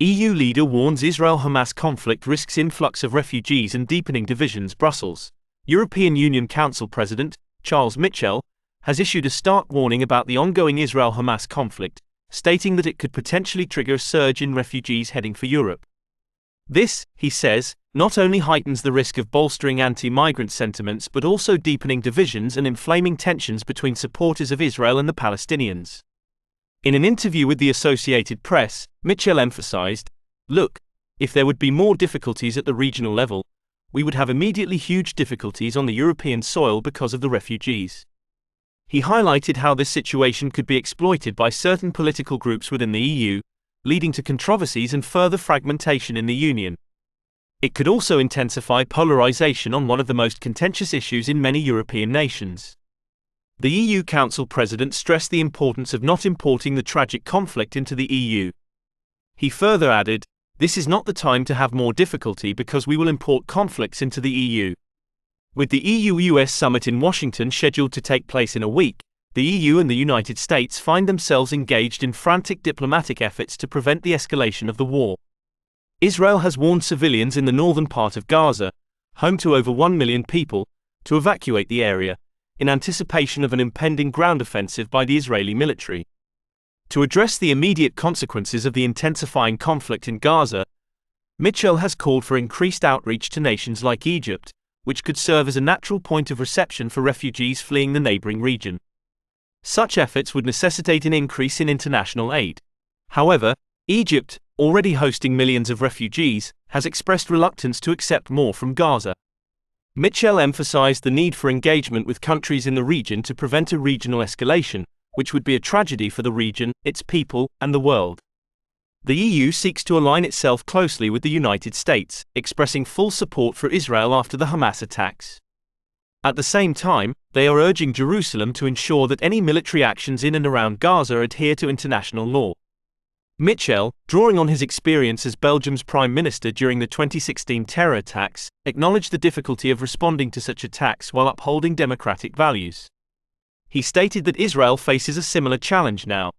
EU leader warns Israel-Hamas conflict risks influx of refugees and deepening divisions. Brussels. European Union Council President, Charles Michel, has issued a stark warning about the ongoing Israel-Hamas conflict, stating that it could potentially trigger a surge in refugees heading for Europe. This, he says, not only heightens the risk of bolstering anti-migrant sentiments but also deepening divisions and inflaming tensions between supporters of Israel and the Palestinians. In an interview with the Associated Press, Michel emphasized, "Look, if there would be more difficulties at the regional level, we would have immediately huge difficulties on the European soil because of the refugees." He highlighted how this situation could be exploited by certain political groups within the EU, leading to controversies and further fragmentation in the Union. It could also intensify polarization on one of the most contentious issues in many European nations. The EU Council President stressed the importance of not importing the tragic conflict into the EU. He further added, "This is not the time to have more difficulty because we will import conflicts into the EU." With the EU-US summit in Washington scheduled to take place in a week, the EU and the United States find themselves engaged in frantic diplomatic efforts to prevent the escalation of the war. Israel has warned civilians in the northern part of Gaza, home to over 1 million people, to evacuate the area, in anticipation of an impending ground offensive by the Israeli military. To address the immediate consequences of the intensifying conflict in Gaza, Michel has called for increased outreach to nations like Egypt, which could serve as a natural point of reception for refugees fleeing the neighboring region. Such efforts would necessitate an increase in international aid. However, Egypt, already hosting millions of refugees, has expressed reluctance to accept more from Gaza. Michel emphasized the need for engagement with countries in the region to prevent a regional escalation, which would be a tragedy for the region, its people, and the world. The EU seeks to align itself closely with the United States, expressing full support for Israel after the Hamas attacks. At the same time, they are urging Jerusalem to ensure that any military actions in and around Gaza adhere to international law. Michel, drawing on his experience as Belgium's Prime Minister during the 2016 terror attacks, acknowledged the difficulty of responding to such attacks while upholding democratic values. He stated that Israel faces a similar challenge now.